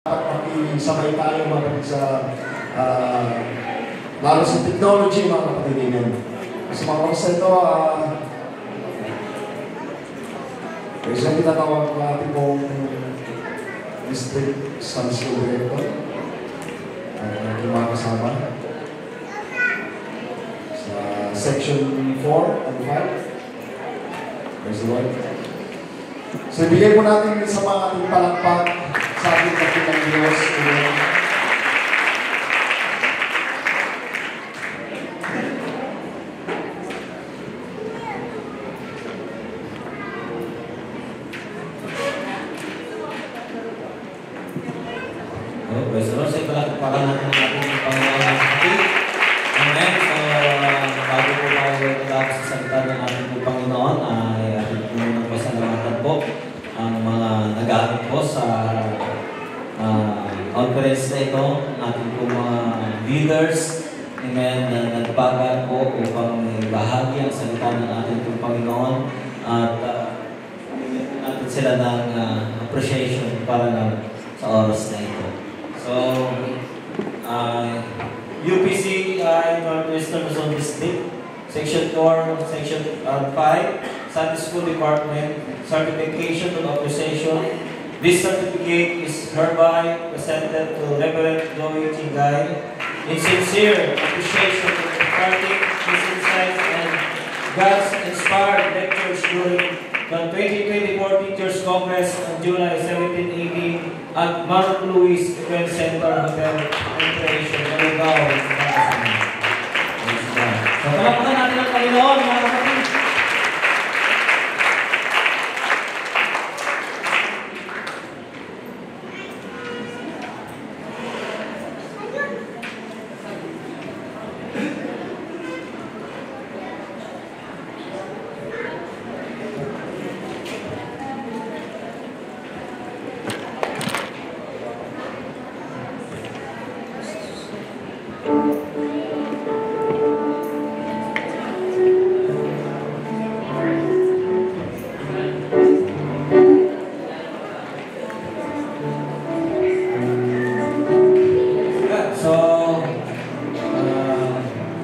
Makisabay tayo mga kapatid sa lalo sa technology mga kapatid namin. Sa mga oras ito, isang tinatawag ng ating pong district San School Director at yung mga kasama sa section 4 and 5. Praise the Lord. So ibigay po natin sa mga ating palakpak sa ating kapitang Diyos. Praise the Lord. Sa palakpakan natin ang ating Panginoon. Amen. So, bago po tayo matapos sa salita ng ating Panginoon, ay ating punong pasalamatan po ang mga nag-aaral po sa conference na ito, ating po mga leaders, amen, na nagpaga po upang bahagi ang salita ng ating Panginoon at natin sila ng appreciation para lang sa oras na ito. So, UPC Northwestern Luzon District, Section 4, Section 5, Sunday School Department, Certification and Authorization. This certificate is hereby presented to Reverend Joey Chingay in sincere appreciation for imparting his insights and God's inspired lectures during the 2024 Teachers Congress on July 17-18 at Mount Louis Event Center Hotel and Creation, Malagaw, Pangasinan. So, palakpakan natin ang Panginoon, mga kapatid.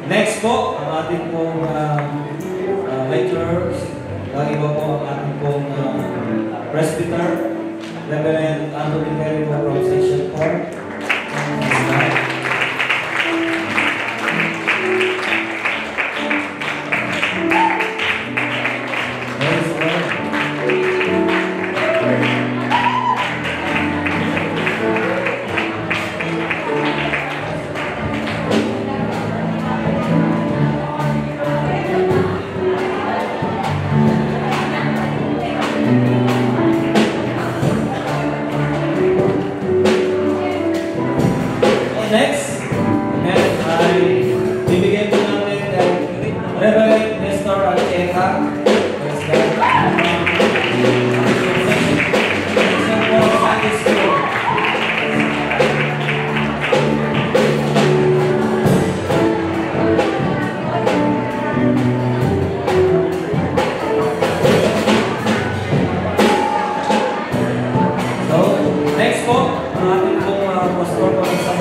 Next po, ang ating pong lecturers, ang iba po ang ating pong presbyter, Reverend Anthony Perry from Section 4. Next, ay bibigyan po natin Reverend Nestor Alteca. So, next po, ang ating pong pastor po sa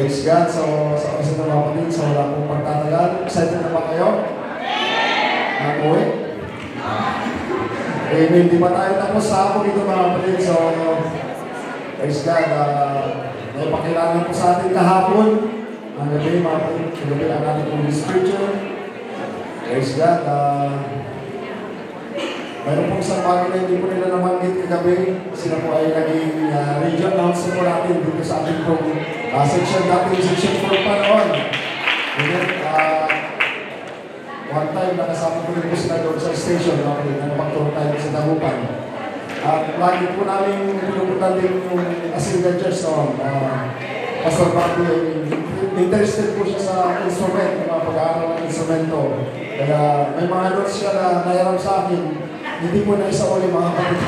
Praise God. So, sa kasi ng mga kapatid, so wala pong pagtatagal. Excited na ba kayo? Nakuwi? Amen. Di ba tayo tapos sa ako dito mga kapatid? So, praise God. Naipakilala po sa atin kahapon. Ang gabi mga kapatid. Ang gabi ang ating Holy Scripture. Praise God. Mayroon pong isang bagay na hindi po nila namanggit kagabi. Sila po ay naging region council po natin dito sa ating pong section natin, section 4 pa noon. Ganyan, one time nakasama po rin po sila doon sa station, nagpagturo tayo sa Dagupan. At lagi po namin pinuputan din yung Asilgan Church noon. Pastor Bobby, interested po siya sa instrument, mga pag-aaral ng instrumento. Kaya may mga notes siya na nayaram sa akin. Hindi po na isa ulit mga kapatid.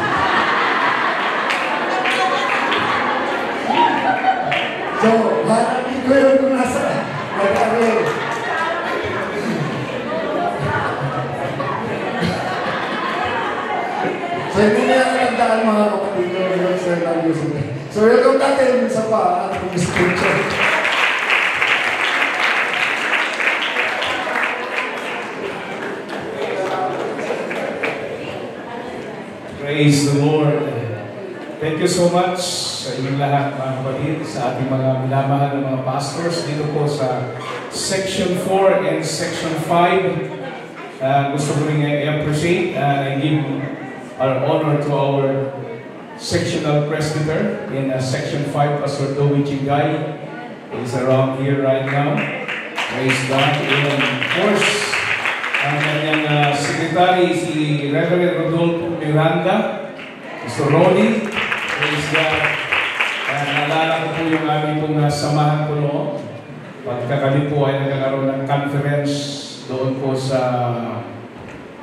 So, hanapin ko yun kung nasa nag-aaral. So, hindi niya nagdaan mga kapatid ko. So, welcome natin sa pa ating scripture. Praise the Lord. Thank you so much sa inyong lahat mga kapatid, sa ating mga minamahal na mga pastors dito po sa Section 4 and Section 5. Gusto ko rin i-appreciate and give our honor to our sectional presbyter in Section 5, Pastor Dowie Chingay. He's around here right now. Praise God. And of course, ang kanyang secretary, si Reverend Rodolfo Miranda, Mr. Ronnie, praise God. Naalala ko po yung aming pong samahan ko noon. Pagka kami po ay nagkakaroon ng conference doon po sa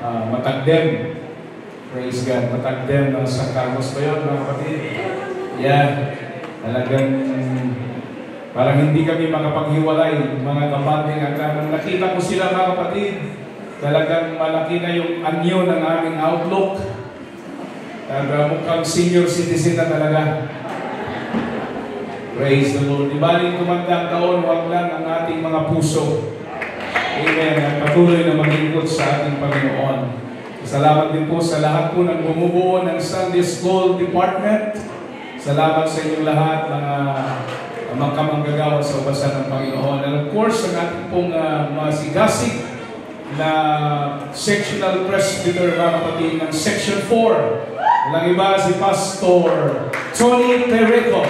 Matagdem. Praise God, Matagdem ng San Carlos ba yun, mga kapatid? Yeah, talagang parang hindi kami makapaghiwalay, mga kapatid. At nakita ko sila, mga kapatid, talagang malaki na yung anyo ng aming outlook. Mukhang senior citizen na talaga. Praise the Lord. Di ba rin tumandang taon, wag lang ang ating mga puso. Amen. At patuloy na maglingkod sa ating Panginoon. Salamat din po sa lahat po ng bumubuo ng Sunday School Department. Salamat sa inyong lahat, mga kamanggagawa sa ubasan ng Panginoon. And of course, ang ating pong masigasig na sectional presbyter, mga kapatid, ng Section 4. Walang iba si Pastor Tony Perico.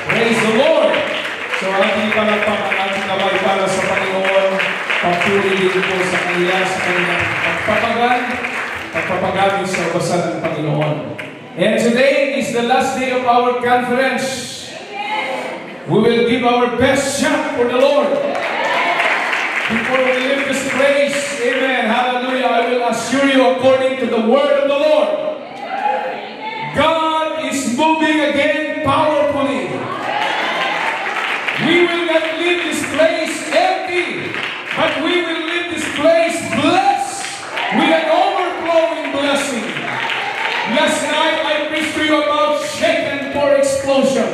Praise the Lord! So, ating palagpakan, ating kamay para sa Panginoon. Patuloy din po sa kanila, sa kanilang pagpapagamit sa ubasan ng Panginoon. And today is the last day of our conference. We will give our best shot for the Lord. Before we leave this place, amen, hallelujah, I will assure you according to the word of the Lord, God is moving again powerfully. We will not leave this place empty, but we will leave this place blessed with an overflowing blessing. Last night I preached to you about shaken for explosion,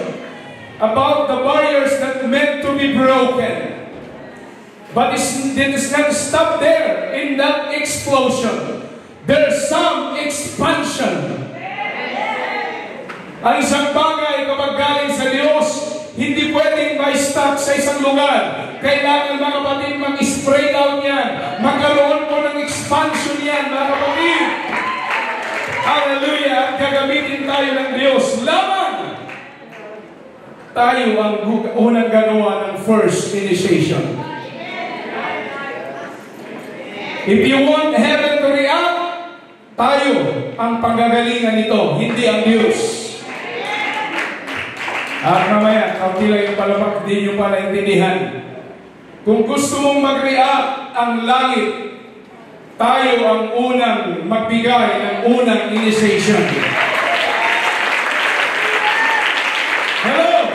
about the barriers that meant to be broken. But it is not stop there in that explosion. There's some expansion. Ang isang bagay kapag galing sa Diyos, hindi pwedeng ma-stop sa isang lugar. Kailangan mga kapatid mag-spray down yan. Magkaroon po ng expansion yan, mga kapatid. Hallelujah! At gagamitin tayo ng Diyos. Lamang tayo ang unang gagawa ng first initiation. If you want heaven to react, tayo ang panggagalingan nito, hindi ang Diyos. At mamaya, kaunti lang yung palapak, hindi nyo pa naintindihan. Kung gusto mong mag-react ang langit, tayo ang unang magbigay ng unang initiation. Hello?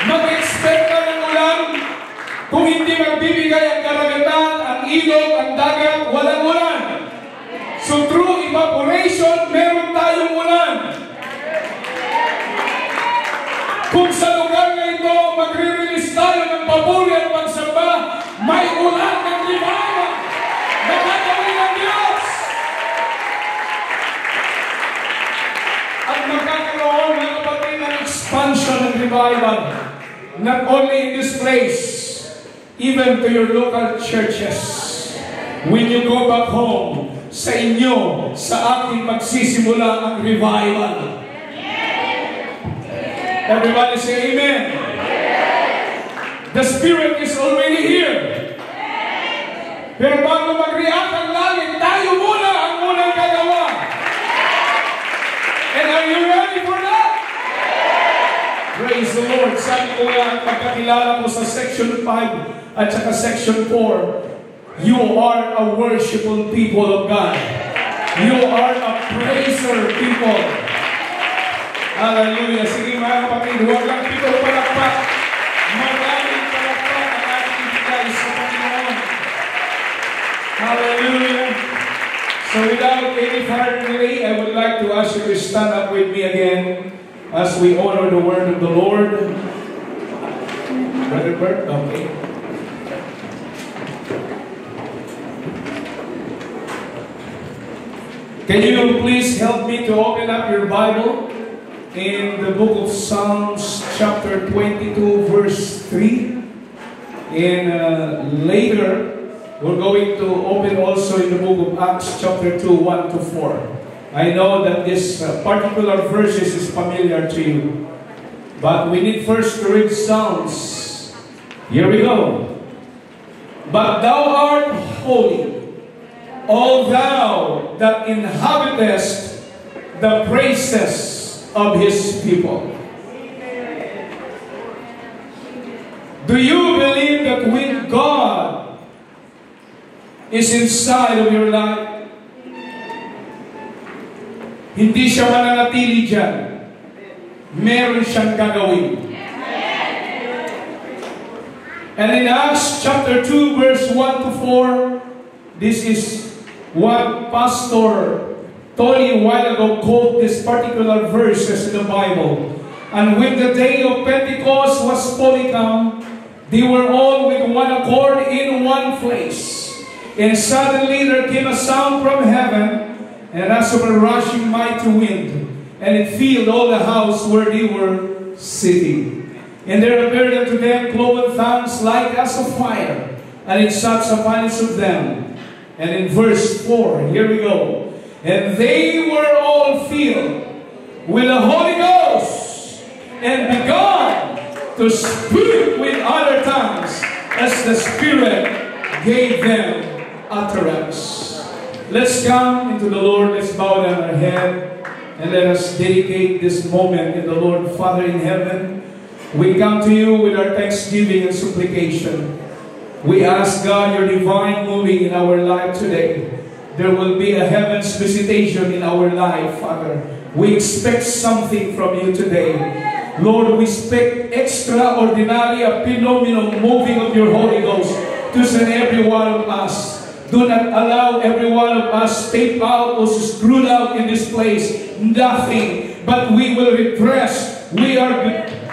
Mag-expect ka ng ulan. Kung hindi magbibigay ang karagatan, ang ilog, ang dagat, walang ulan. So through evaporation, meron tayong ulan. Kung sa lugar At magkakaroon, mga kapatid, ng expansion ng revival. Not only in this place, even to your local churches. When you go back home, sa inyo, sa ating magsisimula ang revival. Everybody say amen. The Spirit is already here. Pero bago mag-react ang langit, tayo muna ang unang gagawa. And are you ready for that? Praise the Lord. Sabi ko nga, pagkakilala mo sa section 5 at saka section 4, you are a worshipful people of God. You are a praiser people. Hallelujah. Sige mga kapatid, huwag lang pito palakpak. Maraming palakpak ang ating ibigay sa Panginoon. Hallelujah. So without any further delay, I would like to ask you to stand up with me again as we honor the word of the Lord. Brother Bert, okay. Can you please help me to open up your Bible in the book of Psalms chapter 22 verse 3. And later, we're going to open also in the book of Acts chapter 2, 1 to 4. I know that this particular verses is familiar to you. But we need first to read Psalms. Here we go. But thou art holy, O thou that inhabitest the praises of his people. Do you believe that when God is inside of your life, hindi siya mananatili dyan, meron siyang gagawin? And in Acts chapter 2 verse 1 to 4, this is what Pastor Tony a while ago quoted this particular verses in the Bible. And when the day of Pentecost was fully come, they were all with one accord in one place. And suddenly there came a sound from heaven, and as of a rushing mighty wind, and it filled all the house where they were sitting. And there appeared unto them cloven tongues like as of fire, and it sat upon each of them. And in verse 4, here we go. And they were all filled with the Holy Ghost, and began to speak with other tongues, as the Spirit gave them utterance. Let's come into the Lord. Let's bow down our head, and let us dedicate this moment in the Lord. Father in heaven, we come to you with our thanksgiving and supplication. We ask God your divine moving in our life today. There will be a heaven's visitation in our life, Father. We expect something from you today. Lord, we expect extraordinary, a phenomenal moving of your Holy Ghost to send every one of us. Do not allow every one of us tape out or screwed out in this place. Nothing. But we will repress. We are,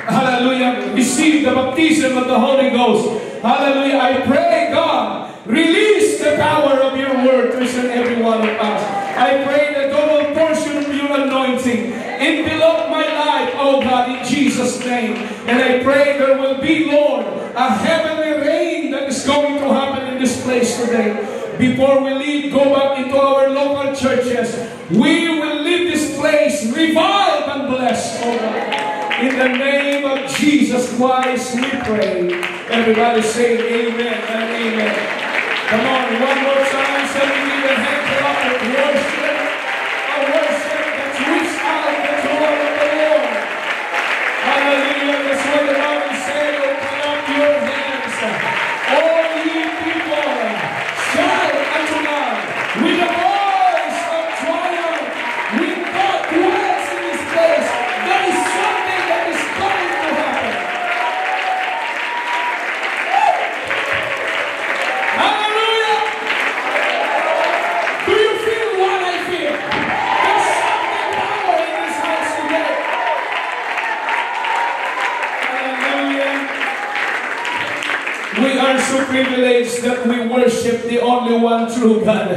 hallelujah, receive the baptism of the Holy Ghost. Hallelujah. I pray, God, release the power of your word to each and every one of us. I pray the double portion of your anointing envelop my life, oh God, in Jesus' name. And I pray there will be, Lord, a heavenly rain that is going to happen in this place today. Before we leave, go back into our local churches. We will leave this place revived and blessed, oh God. In the name of Jesus Christ, we pray. Everybody say amen and amen. Come on, one more time. So we give a hand clap of worship. A worship that reaches out the throne of the Lord. Hallelujah. That's what the Bible says. Open up your hands. All you people, shout unto God with a voice of triumph. With God dwells in this place. There is something that is going to happen. Hallelujah! Do you feel what I feel? There's something power in this house today. Hallelujah! We are so privileged that we worship the only one true God,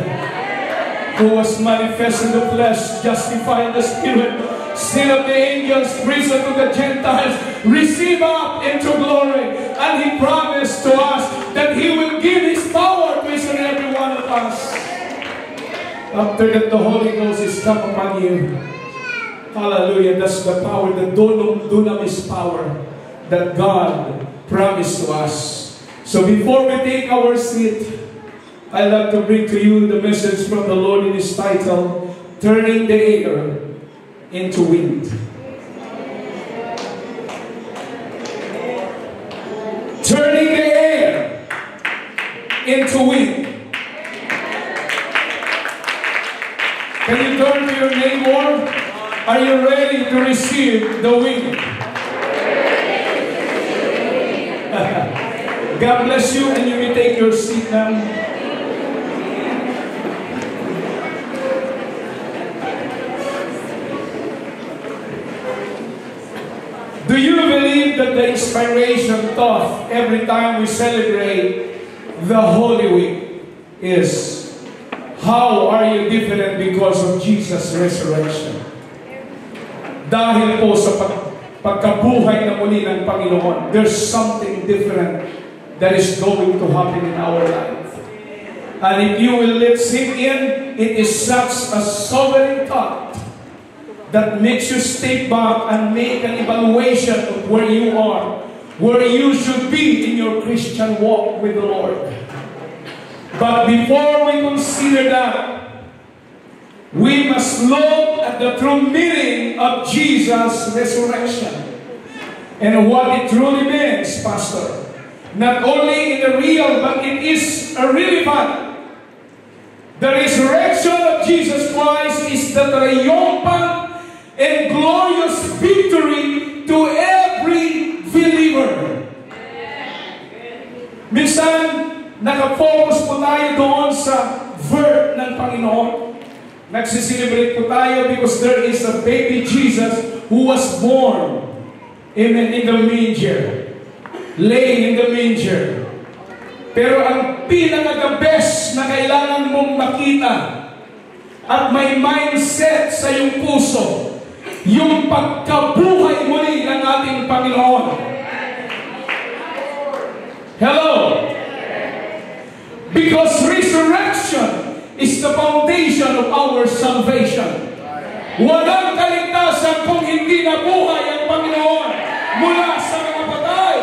who was manifest in the flesh, justified in the Spirit, Sin of the angels, prison to the Gentiles, receive up into glory. And He promised to us that He will give His power to each and every one of us. After that, the Holy Ghost is come upon you. Hallelujah. That's the power, the dunamis power that God promised to us. So before we take our seat, I'd like to bring to you the message from the Lord in His title, Turning the Air into Wind. Turning the air into wind. Can you turn to your neighbor? Are you ready to receive the wind? God bless you, and you may take your seat now. Do you believe that the inspiration thought every time we celebrate the Holy Week is, how are you different because of Jesus' resurrection? Dahil po sa pagkabuhay na muli ng Panginoon, there's something different that is going to happen in our life. And if you will let sink in, it is such a sobering thought that makes you step back and make an evaluation of where you are, where you should be in your Christian walk with the Lord. But before we consider that, we must look at the true meaning of Jesus' resurrection and what it truly means, Pastor. Not only in the real, but it is irrelevant. The resurrection of Jesus Christ is the triumphant and glorious victory to every believer. Minsan, nakafocus po tayo doon sa birth ng Panginoon. Nagsiselebrate po tayo because there is a baby Jesus who was born, amen, in the manger, laying in the manger. Pero ang pinaka-the best na kailangan mong makita at may mindset sa iyong puso, yung pagkabuhay muli ng ating Panginoon. Hello? Because resurrection is the foundation of our salvation. Walang kaligtasan kung hindi nabuhay ang Panginoon mula sa mga patay.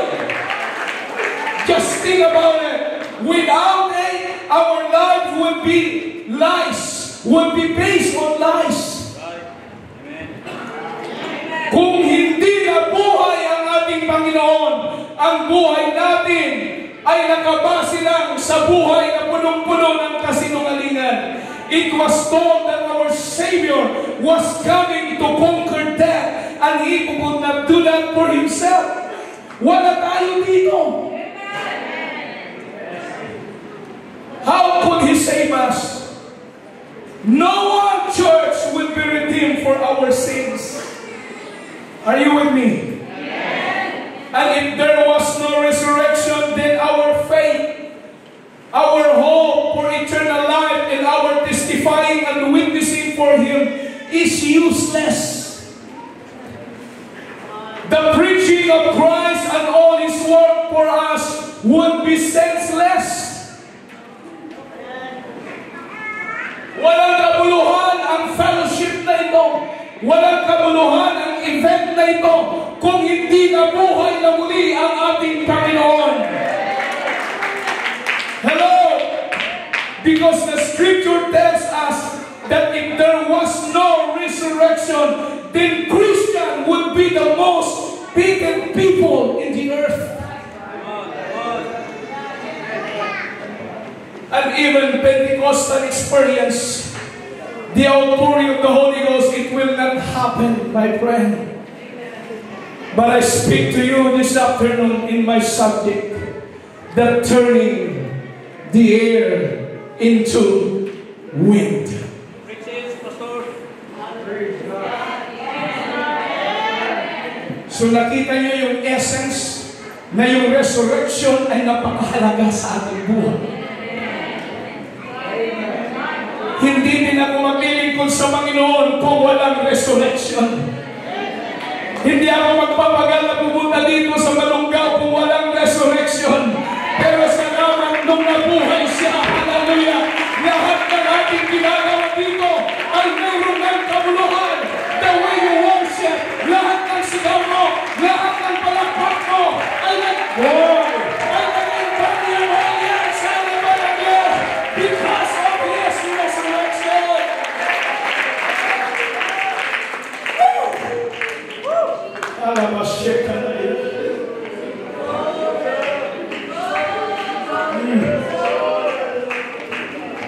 Just think about it. Without it, our life would be lies, would be based on lies. Kung hindi nabuhay ang ating Panginoon, ang buhay natin ay nakabase lang sa buhay na punong-puno ng kasinungalingan. It was told that our Savior was coming to conquer death, and He would not do that for Himself. Wala tayo dito. How could He save us? No one, church, will be redeemed for our sins. Are you with me? Yes. And if there was no resurrection, then our faith, our hope for eternal life, and our testifying and witnessing for Him is useless. The preaching of Christ and all His work for us would be senseless. Walang kabuluhan ang fellowship na ito. Walang kabuluhan ang event na ito kung hindi nabuhay na muli ang ating Panginoon. Hello? Because the Scripture tells us that if there was no resurrection, then Christian would be the most hated people in the earth. And even Pentecostal experience, the outpouring of the Holy Ghost, it will not happen, my friend. But I speak to you this afternoon in my subject, that turning the air into wind. So nakita niyo yung essence na yung resurrection ay napakahalaga sa ating buhay. Hindi din ako mapiling kung sa Panginoon kung walang resurrection. nabuhay siya. Hallelujah! Lahat ng ating ginagawa dito ay mayroon ng kabuluhan. The way you worship, lahat ng sigaw mo, lahat ng palakpak mo, ay nag-boy, ay nag-invite your audience, hallelujah, because of His resurrection. Alabasheka na yun.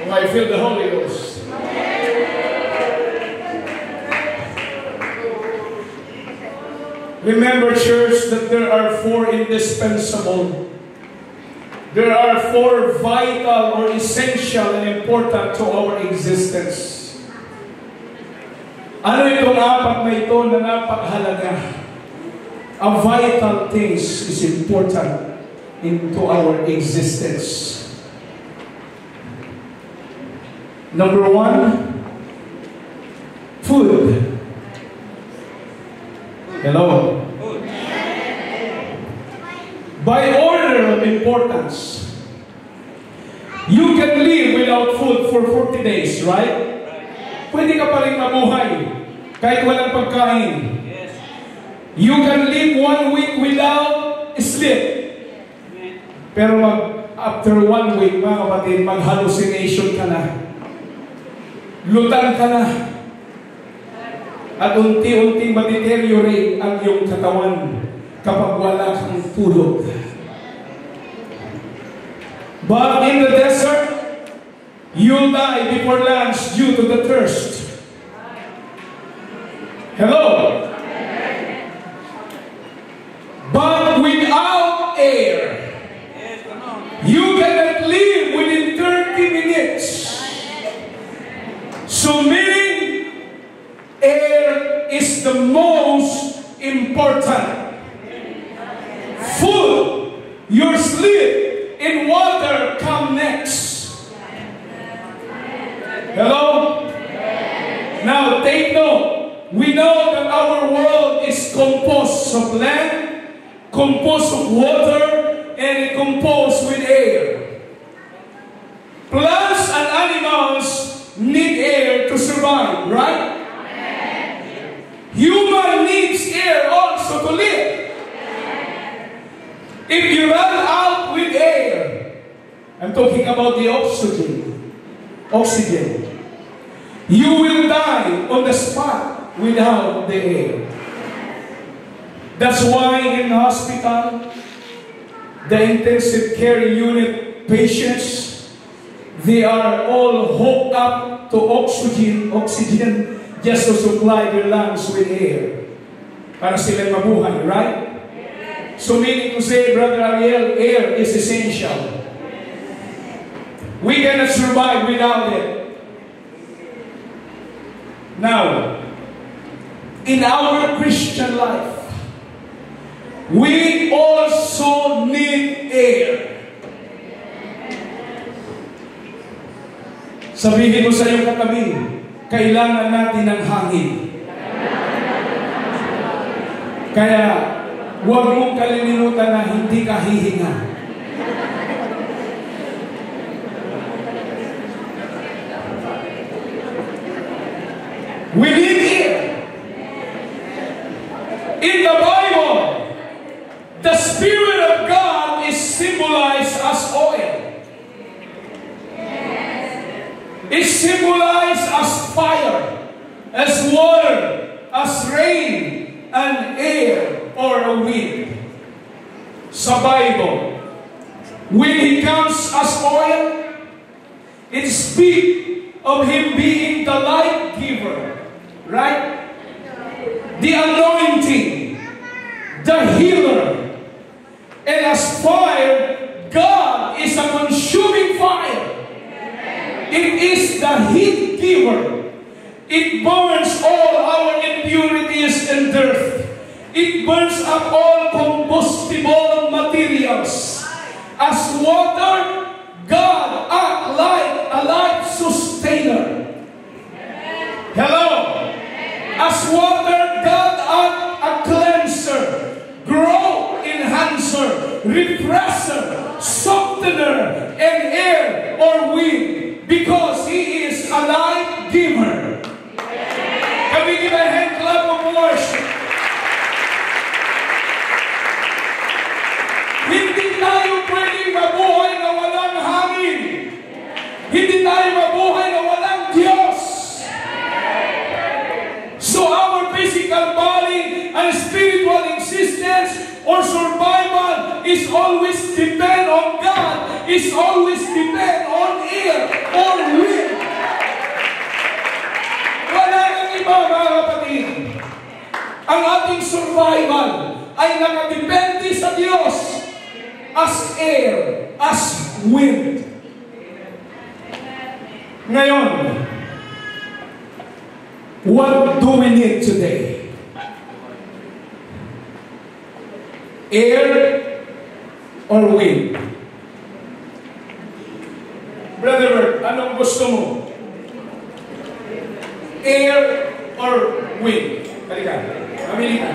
I feel the Holy Ghost. Remember, church, that there are 4 indispensable. There are 4 vital or essential and important to our existence. Ano itong 4 na ito na napakahalaga? A vital things is important into our existence. Number 1, food. Hello? Food. By order of importance, you can live without food for 40 days, right? Pwede ka pa rin mabuhay kahit walang pagkain. You can live 1 week without sleep. Pero after 1 week, mga kapatid, mag-hallucination ka na. Lutang ka na. At unti-unting ma-deteriorate ang iyong katawan kapag wala kang tulog. But in the desert, you'll die before lunch due to the thirst. Hello? But without air, you cannot live within 30 minutes. So meaning, air is the most important. Food, your sleep, and water come next. Hello? Now take note. We know that our world is composed of land, composed of water, and composed with air. Plants and animals need air to survive, right? Human needs air also to live. If you run out with air, I'm talking about the oxygen, you will die on the spot without the air. That's why in the hospital, the intensive care unit patients, they are all hooked up to oxygen just to supply their lungs with air. Para sila mabuhay, right? So meaning to say, Brother Ariel, air is essential. We cannot survive without it. Now, in our Christian life, we also need air. Sabihin mo sa iyong katabi, kailangan natin ng hangin. Kaya, huwag mong kalilimutan na hindi ka hihinga. We need air. In the Bible, the Spirit of God is symbolized as oil. It's symbolized as fire, as water, as rain, and air or a wind. Sa Bible, when He comes as oil, it speaks of Him being the life giver, right? The anointing, the healer. And as fire, God is a consuming fire. It is the heat giver. It burns all our impurities and dirt. It burns up all combustible materials. As water, God acts like a life sustainer. Hello? As water, God acts a cleanser, growth enhancer, refresher, softener, and air Our spiritual existence or survival is always depend on God, is always depend on air or wind. Wala nang iba, mga kapatid. Ang ating survival ay nakadepende sa Diyos as air, as wind. Ngayon, what do we need today? Air or wind? Brother Bert, anong gusto mo? Air or wind? Halika, mamili ka.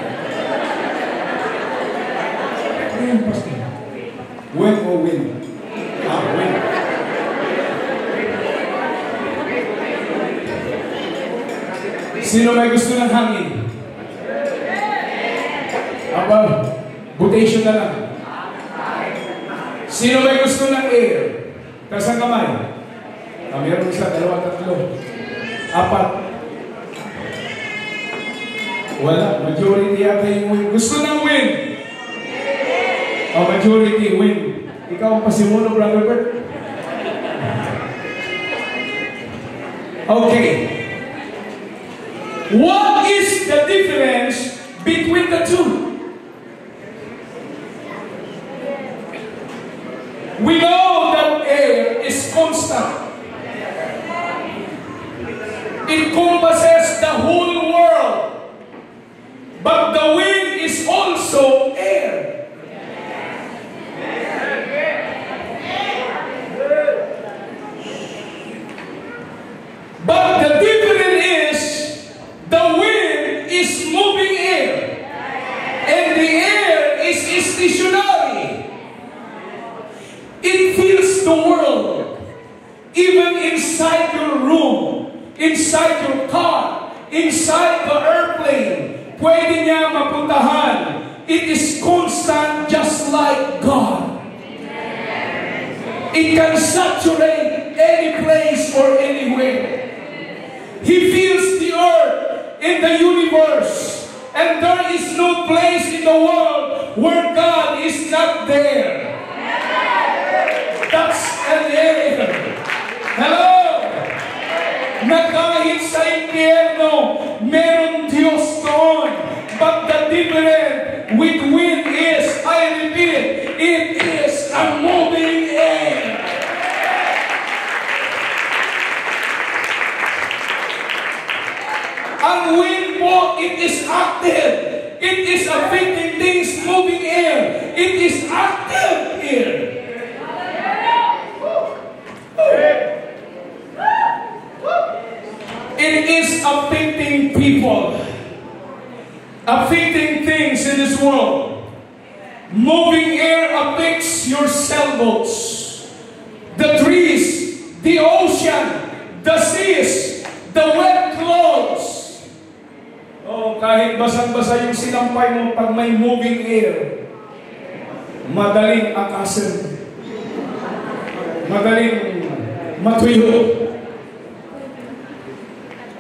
Ano yung pastor? Wind or wind? Wind. Sino may gusto ng hangin? Aba, butation na lang. Sino may gusto ng air? Taas ang kamay. Meron isa, dalawa, tatlo, apat. Wala, majority yata yung wind. Gusto ng wind? Majority wind. Ikaw ang pasimuno, Brother Bert. Okay. What is the difference between the two? We know that air is constant. It encompasses the whole world. But the wind is also air. But the difference is the wind is moving air and the air is stationary. It fills the world, even inside your room, inside your car, inside the airplane. Pwede niya mapuntahan. It is constant just like God. It can saturate any place or anywhere. He fills the earth in the universe, and there is no place in the world where God is not there. That's an air. Hello? Na kahit sa impyerno, meron Diyos doon. But the difference with wind is, I repeat, it is a moving air. Ang wind po, it is active. It is affecting things, moving air. It is active air. It is affecting people, affecting things in this world. Moving air affects your sailboats, the trees, the ocean, the seas, the wet clothes. Oh, kahit basang-basa yung sinampay mo pag may moving air, madaling akasin, madaling matuyo.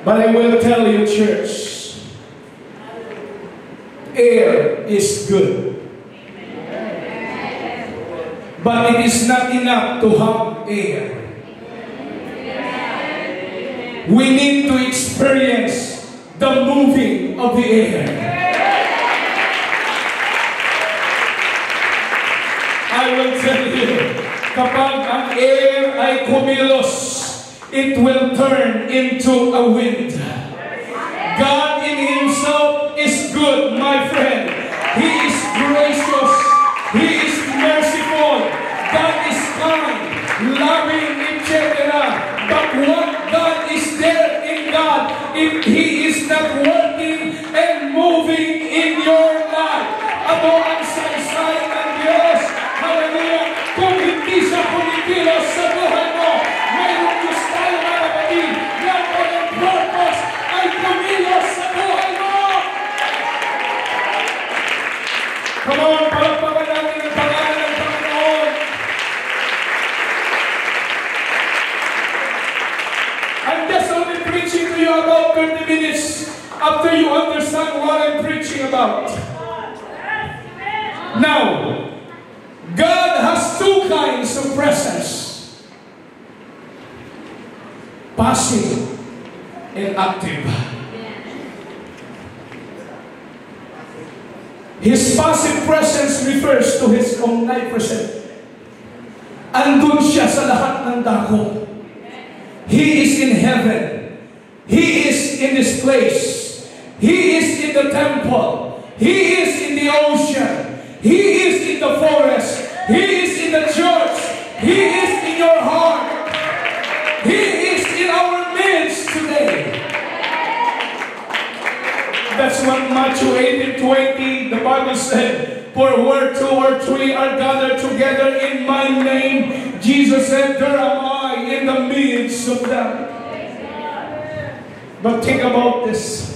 But I will tell you, church, air is good. But it is not enough to have air. We need to experience the moving of the air. I will tell you, kapag ang air ay kumilos, it will turn into a wind. God in Himself is good, my friend. He is gracious. He is merciful. God is kind, loving, etc. But what God is there in God if He is not working and moving in your life? Abo ang saysay ng Diyos. Hallelujah. Kung hindi siya kumikilos sa buhay mo, mayroong Diyos tayo, mga kapatid, na walang purpose ay kumilos sa buhay mo. Come on, palagpagan natin ang pangalan ng Panginoon. I'm just only preaching to you about 30 minutes. after you understand what I'm preaching about. Now, God has two kinds of presence. Passive and active. His passive presence refers to His omnipresent. Andun siya sa lahat ng dako. He is in heaven. He is in this place. He is in the temple. He is in the ocean. He is in the forest. He is in the church. He is in your heart. He is in our midst today. That's what Matthew 18:20, the Bible said, for where 2 or 3 are gathered together in my name, Jesus said, there am I in the midst of them. But think about this.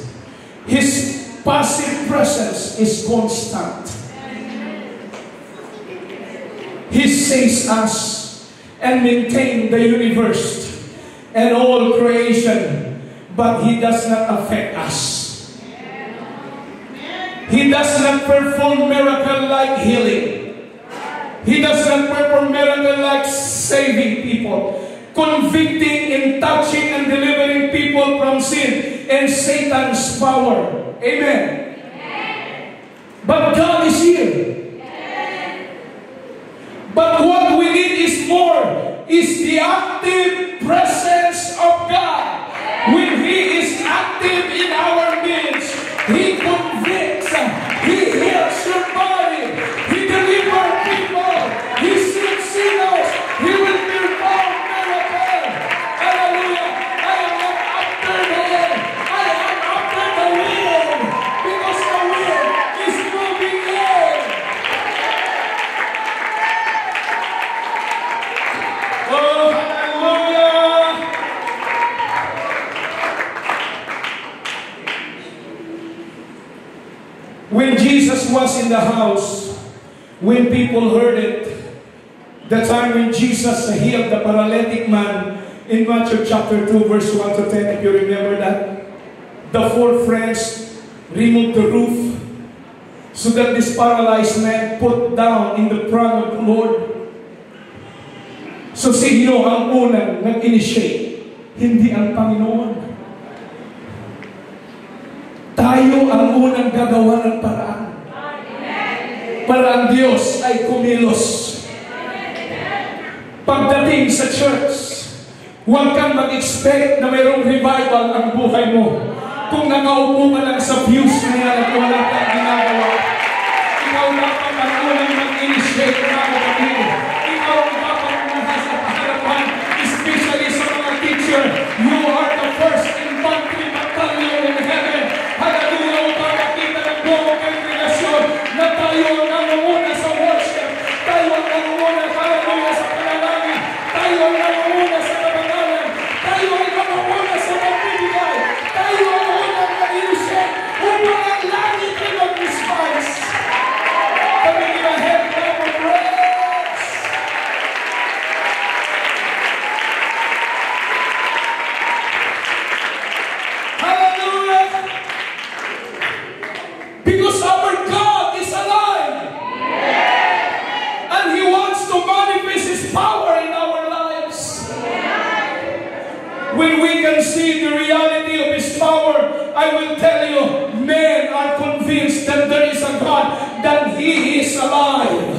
His passive presence is constant. He saves us and maintains the universe and all creation, but He does not affect us. He does not perform miracle like healing. He does not perform miracle like saving people, convicting and touching and delivering people from sin and Satan's power. Amen. But God is here. But what we need is more, is the active presence of God. When He is active in our midst, He convicts, He heals your body, He delivers people, He saves sinners, He will perform miracles. Hallelujah! I am not after the end, I am after the wind, because the wind is moving in. Oh, hallelujah! When Jesus was in the house, when people heard it, the time when Jesus healed the paralytic man in Matthew chapter 2, verse 1 to 10, if you remember that, the 4 friends removed the roof so that this paralyzed man put down in the front of the Lord. So sino ang unang nag-initiate? Hindi ang Panginoon. Tayo ang unang gagawa ng paraan. Para ang Diyos ay kumilos. Pagdating sa church, huwag kang mag-expect na mayroong revival ang buhay mo. Kung nakaupo ka lang sa views na yan at wala kang ginagawa, ikaw dapat ang unang mag-initiate na kapatid. Ikaw ang dapat muna sa harapan, especially sa mga teacher. You are the first infantry battalion in heaven. Hallelujah, upang makita ng buong kongregasyon na tayo ang nangunguna sa worship. Tayo ang nangunguna, hallelujah, sa panalangin. Tayo ang nangunguna sa kabangalan. Tayo ang nangunguna sa magbibigay. Tayo ang unang mag-initiate upang ang langit ay mag-response. Kami ginahead na mo, praise! Hallelujah! Because our God is alive. And He wants to manifest His power in our lives. When we can see the reality of His power, I will tell you, men are convinced that there is a God, that He is alive.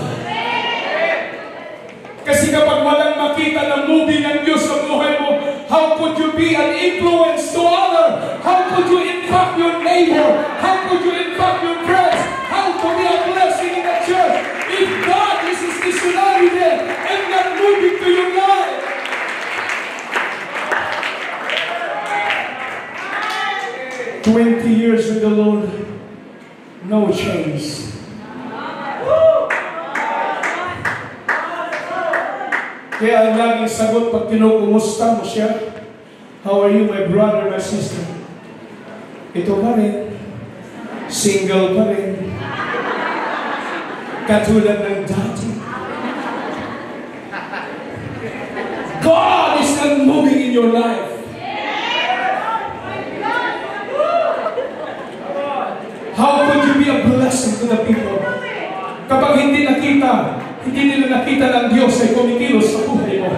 Kasi kapag walang makita ng movie ng Diyos sa buhay mo, how could you be an influence to others? How could you impact your neighbor? How could you impact your friends? How could be a blessing in the church? If God is stationary there and not moving to your life. 20 years with the Lord, no change. Kaya ang laging sagot pag kinukumusta mo siya, how are you, my brother, my sister? Ito pa rin. Single pa rin. Katulad ng dati. God is not moving in your life. you be a blessing to the people. Kapag hindi nila nakita ng Diyos ay kumikilos sa buhay mo.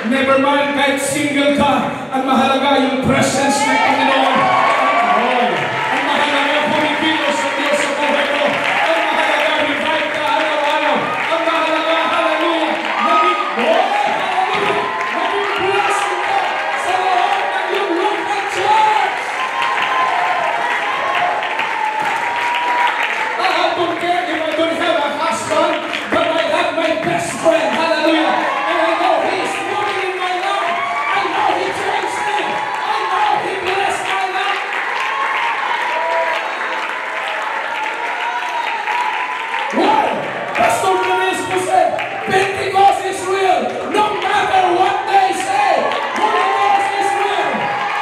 Never mind, kahit single ka, ang mahalaga yung presence ng Panginoon. Ang mahalaga kumikilos sa Diyos sa buhay mo. Ang mahalaga revive ka araw-araw. Ang mahalaga, hallelujah, maging blessing ka sa loob ng iyong local church. I don't care if I don't have a husband, but I have my best friend, hallelujah. And I know He's moving in my life. I know He changed me. I know He blessed my life. Why? Pastor Marisco said, Pentecost is real. No matter what they say, Holy Ghost is real.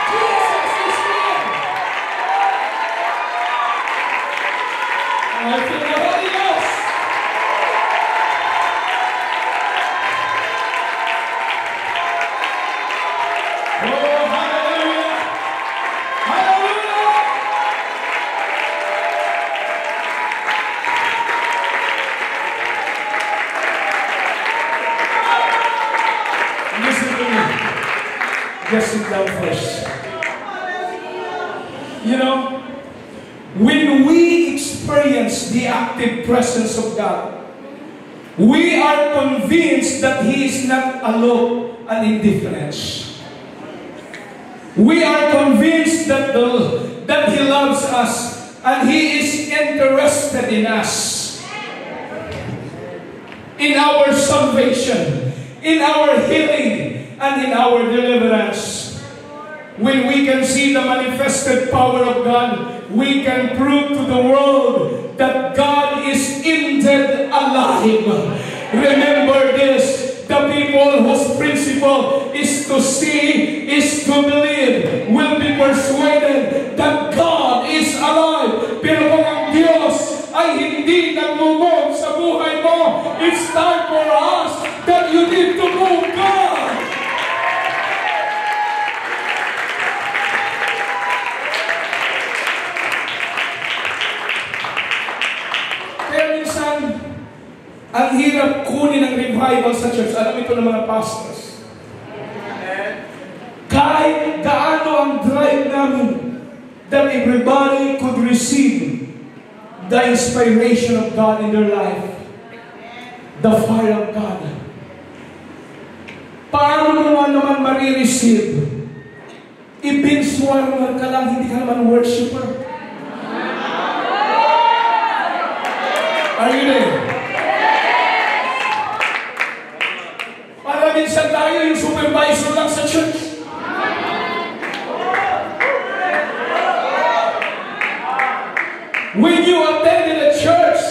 Jesus is real. I feel the Holy Ghost. Oh, hallelujah. Hallelujah. Listen to me. Just sit down first. You know, when we experience the active presence of God, we are convinced that He is not alone and indifferent. We are convinced that He loves us and He is interested in us, in our salvation, in our healing, and in our deliverance. When we can see the manifested power of God, we can prove to the world that God is indeed alive. Remember this, the people whose principle is to see, is to believe, will be persuaded that God is alive. Pero kung ang Diyos ay hindi nagmumog sa buhay mo, it's time for us that you need to move God. Ang hirap kunin ang revival sa church. Alam ito ng mga pastors. Kahit gaano ang drive namin that everybody could receive the inspiration of God in their life. The fire of God. Paano mo naman marireceive? Ibinswarmer ka lang, hindi ka naman worshiper. Are you there? Minsan tayo yung supervisor lang sa church. When you attended a church,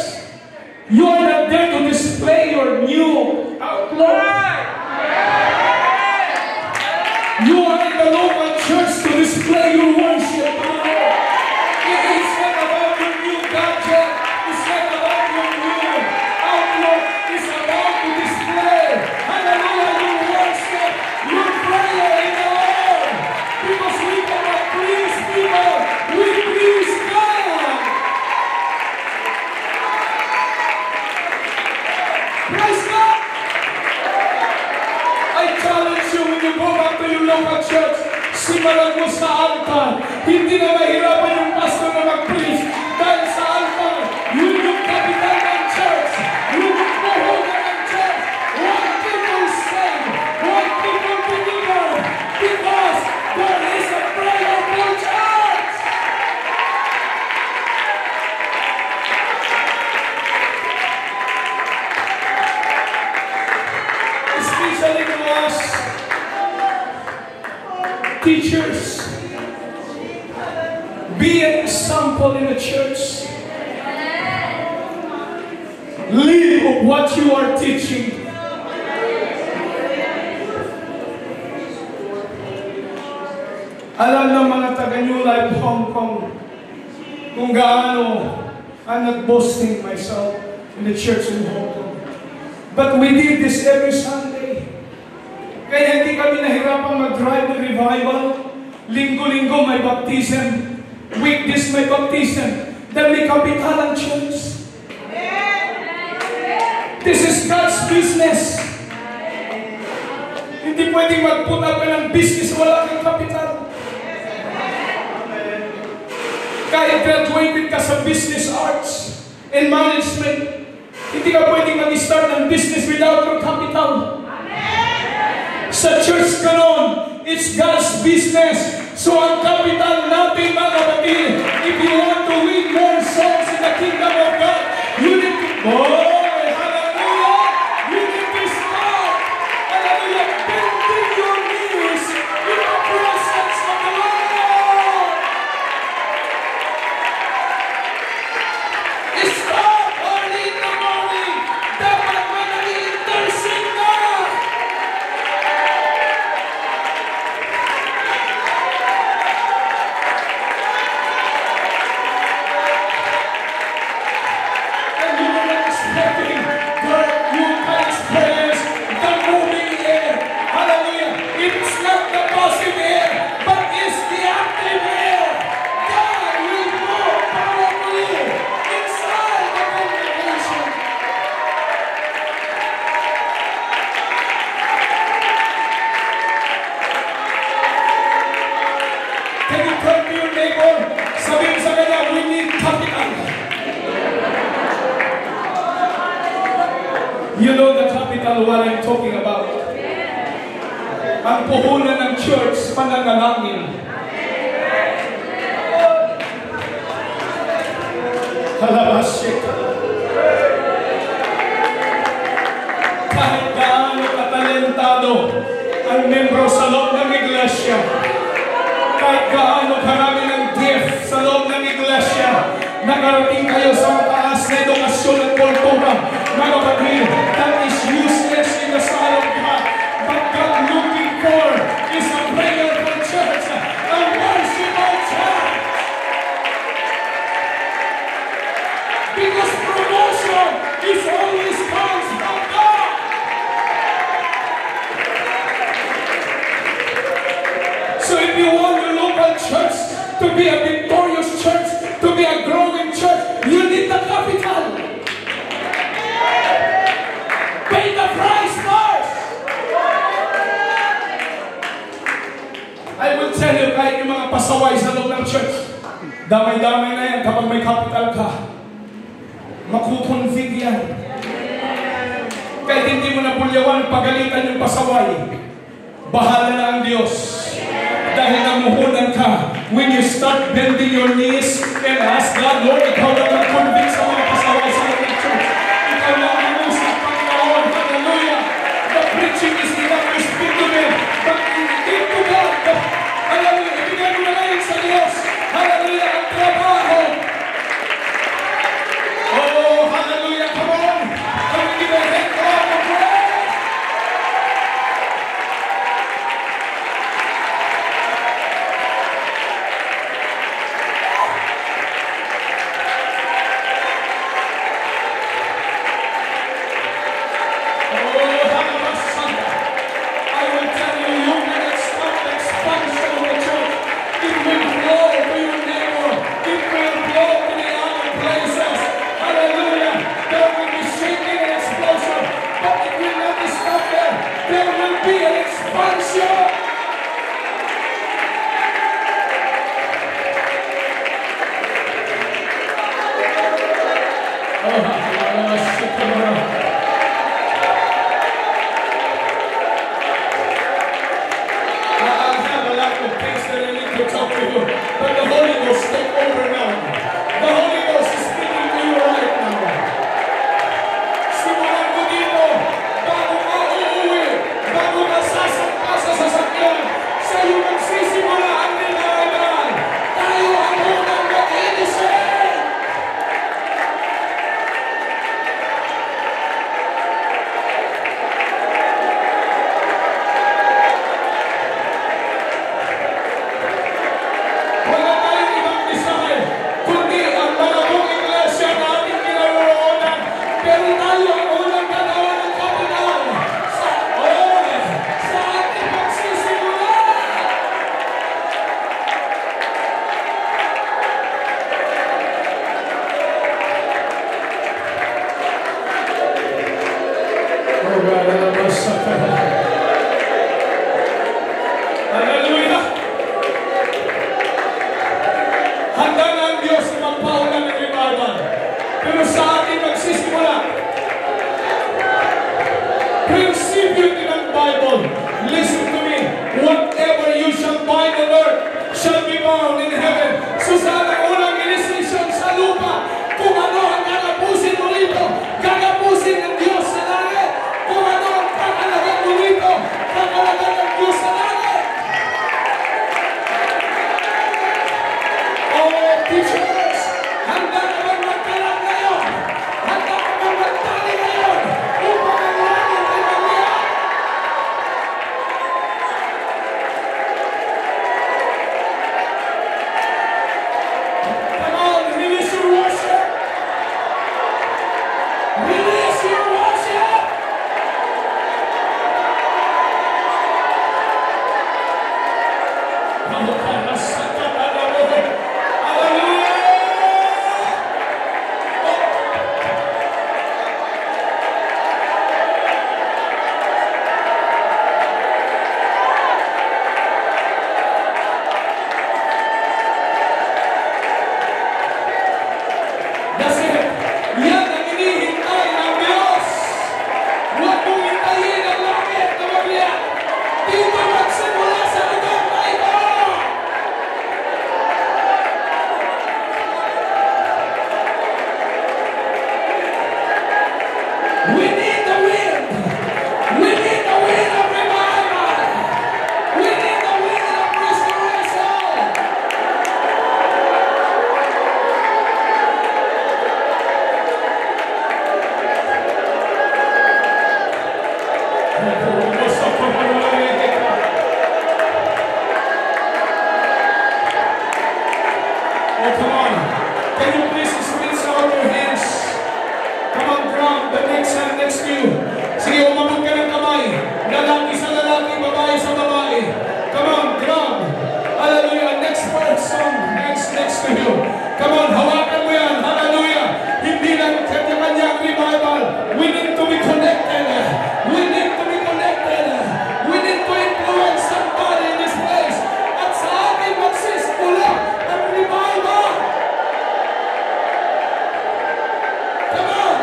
you are not there to display your new outlook. You are in the local church to display your worship to the Lord. It's not about your new gadget. It's not about your new outlook. It's about to display, hallelujah, your worship, your prayer in the Lord. Because we cannot please people, we please God. Praise God. I challenge you when you go back to your local church, simulan mo sa altar. Hindi na mahirapan yung pastor na mag-preach. Dahil sa altar, yun yung kapital ng church. Yun yung puhunan ng church. What people say, what people deliver, because there is a prayerful church. Especially to us, teachers, be an example in the church. Live what you are teaching. Alam ng mga taga New Life Hong Kong kung gaano I'm not boasting myself in the church in Hong Kong. But we did this every Sunday. Kaya hindi kami nahirapang mag-drive ng revival. Linggo-linggo may baptism. Weekdays may baptism. Dahil may kapital ang church. This is God's business. Hindi pwedeng mag-put up ka ng business wala kang kapital. Kahit graduated ka sa business arts and management, hindi ka pwedeng mag-start ng business without your capital. Sa church kanon, it's God's business. So ang capital natin, mga kapatid, if you want to win more souls in the kingdom of God, you need to go. You know the capital what I'm talking about. Ang puhunan ng church, pananalangin. Halabashik. Kahit gaano katalentado ang membro sa loob ng iglesia, kahit gaano karami ng gift sa loob ng iglesia, nakarating kayo sa mataas na edukasyon at kultura, mga kapatid, that is useless in the sight of God. But God looking for is a prayerful church, a worshipful church. Because promotion is always comes from God. So if you want your local church to be a victorious church, to be a growing church, you need the capital. Pay the price first. I will tell you, kahit yung mga pasaway sa loob ng church, damay-damay na yan kapag may capital ka. Makukonfig yan. Kahit hindi mo na pulyawan, pagalitan yung pasaway, bahala na ang Diyos. Dahil namuhunan ka, when you start bending your knees and ask God, Lord, ikaw lang ang convict sa mga pasaway sa loob ng church. Ikaw lang ang usap, Panginoon. Hallelujah. The preaching is enough to speak to them. But give to God. Hallelujah. Ibigay mo na ngayon sa Diyos. Hallelujah. Ang trabaho. Oh, hallelujah. Come on. Come and give a hand clap of praise. Handa na ang Diyos na magpaulan ng revival. Pero sa ating magsisimula, prinsipyo din ang Bible. Listen to me. Whatever you shall bind on earth shall be bound in heaven. So sa unang initiation sa lupa, kung ano ang gagapusin mo rito, gagapusin ng Diyos sa langit. Kung ano ang kakalagan mo rito, kakalagan ng Diyos sa langit. Oh, teachers, handa ka bang magkalang ngayon? Handa ka bang magtali ngayon? Upang ang langit ay maliyan? Come on, release your worship. Release your worship. That's it. Yan ang hinihintay ng Diyos. Huwag mong hintayin ang langit na magliyak. Dito magsimula sa lugar na ito. We need the wind. We need the wind of revival. We need the wind of restoration. Oh, come on. Can you please reach out your hands? Come on, grab the next hand next to you. Sige, umabot ka ng kamay. Lalaki sa lalaki, babae sa babae. Come on, grab. Hallelujah. Next person, next to you. Come on, hawakan mo yan. Hallelujah. Hindi lang kanya-kanyang revival. We need to be connected. We need to be connected. We need to influence somebody in this place. At sa ating magsisimula ang revival. Come on.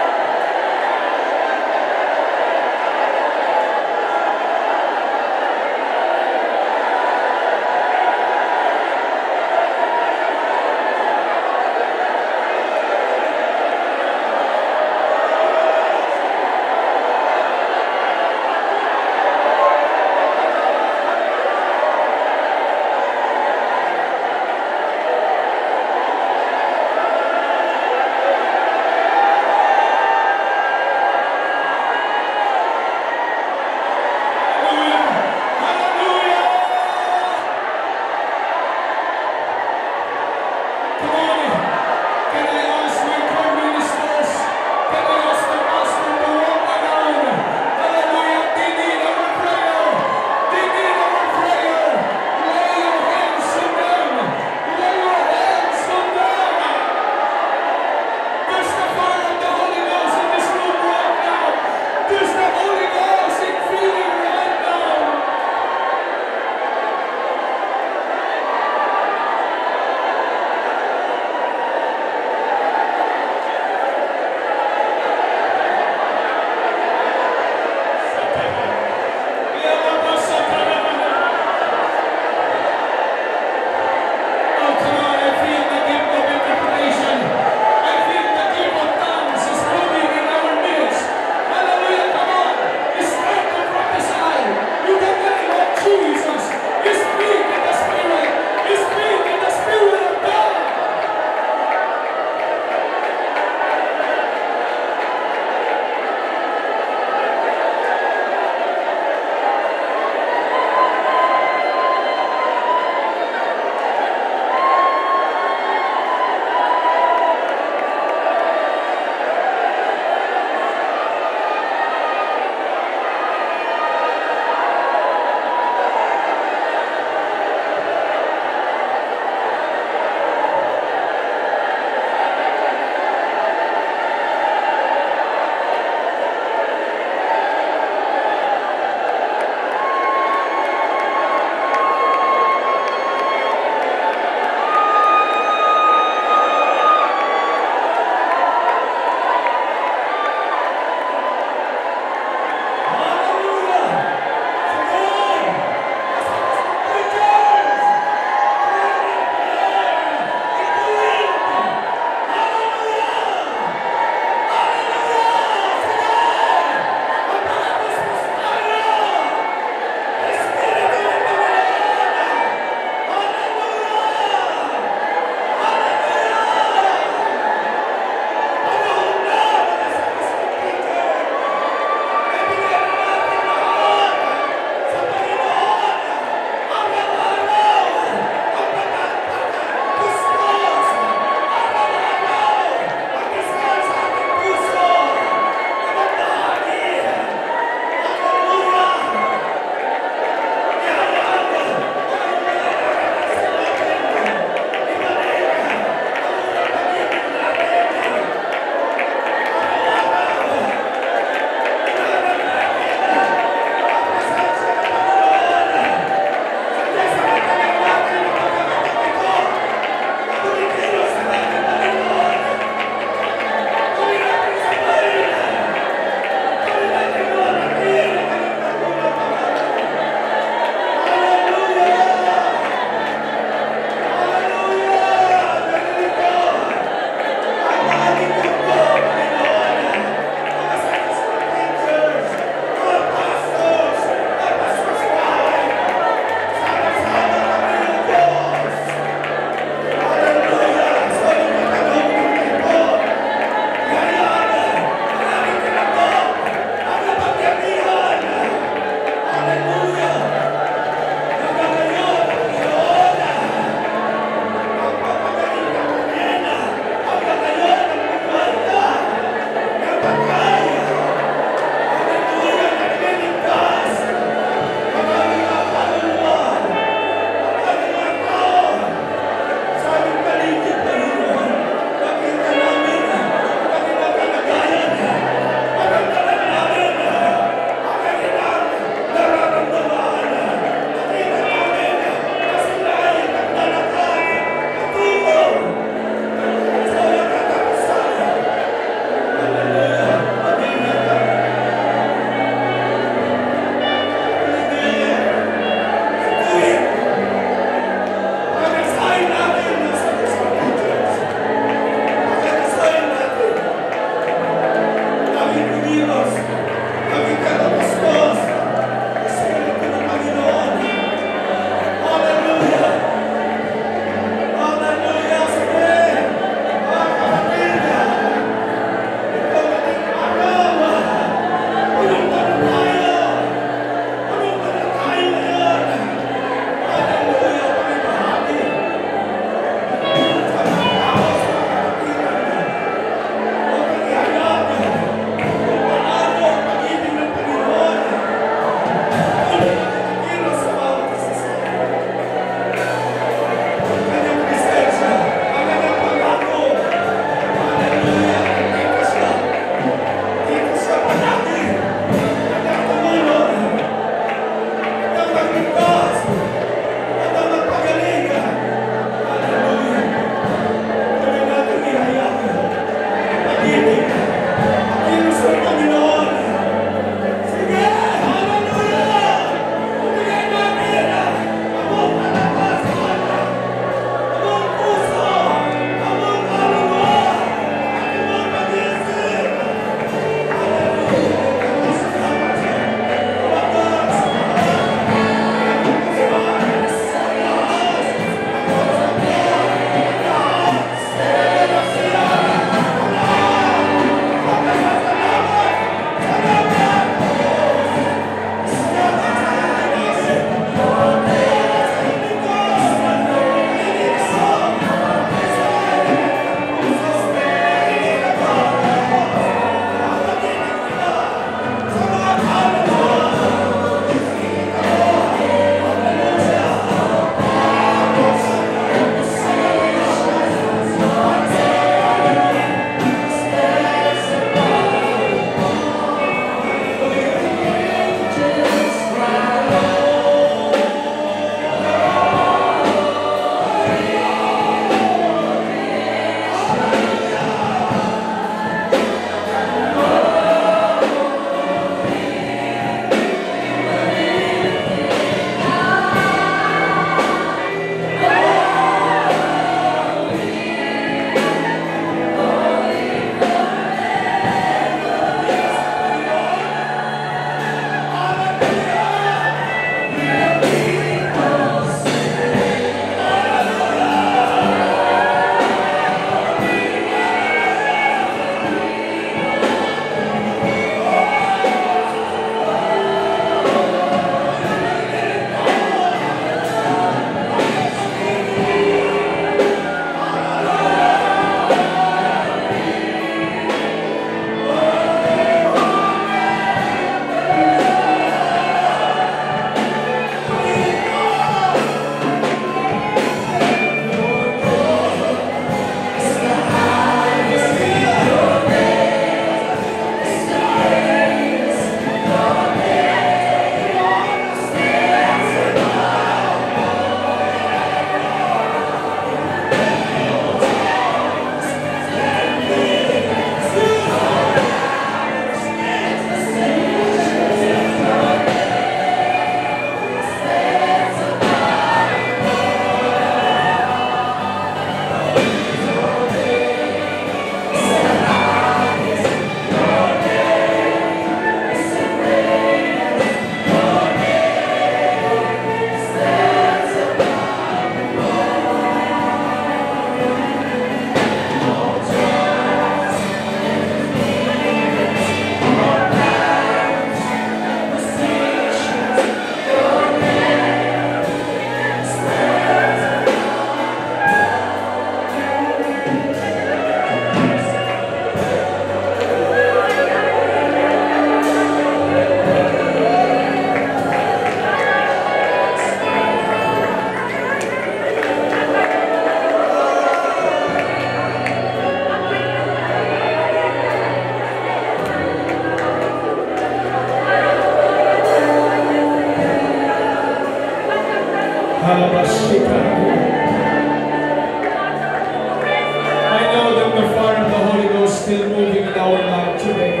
I know that the fire of the Holy Ghost is still moving in our life today.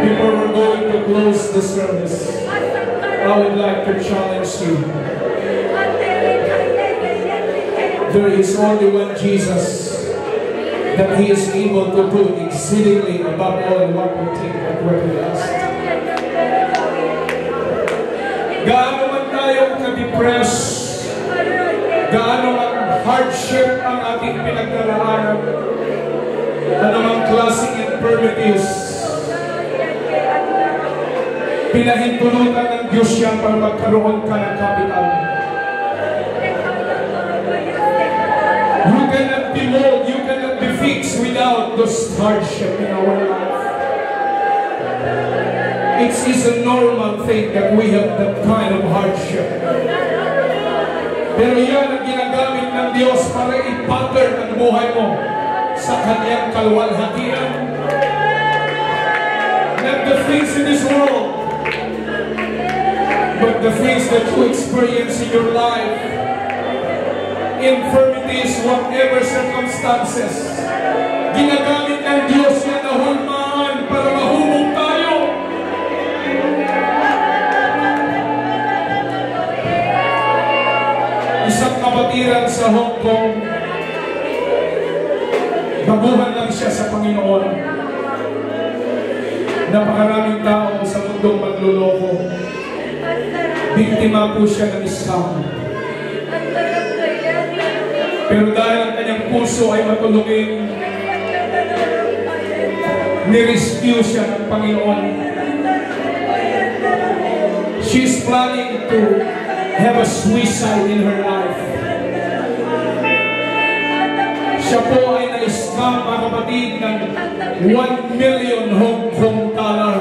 Before we're going to close the service, I would like to challenge you. There is only one Jesus that He is able to do exceedingly above all what we think and what we ask. Gaano man tayong ka-depress, gaano man hardship ang ating pinagdaraanan, anumang klaseng infirmities, pinahintulutan ng Diyos yan para magkaroon ka ng kapital. You cannot be mold, you cannot be fixed without those hardship in our life. It is a normal thing that we have that kind of hardship. Pero yan ang ginagamit ng Diyos para i-pattern ang buhay mo sa Kanyang kaluwalhatian. Not the things in this world, but the things that you experience in your life, infirmities, whatever circumstances, ginagamit ng Diyos yan na hulmaan para mahubog tayo. Isang kapatiran sa Hong Kong, baguhan lang siya sa Panginoon. Napakaraming tao sa mundong magluloko. Biktima po siya ng scam. Pero dahil ang kanyang puso ay matulungin, nirescue siya ng Panginoon. She's planning to have a suicide in her life. Siya po ay na-scam, mga kapatid, ng 1 million Hong Kong dollar.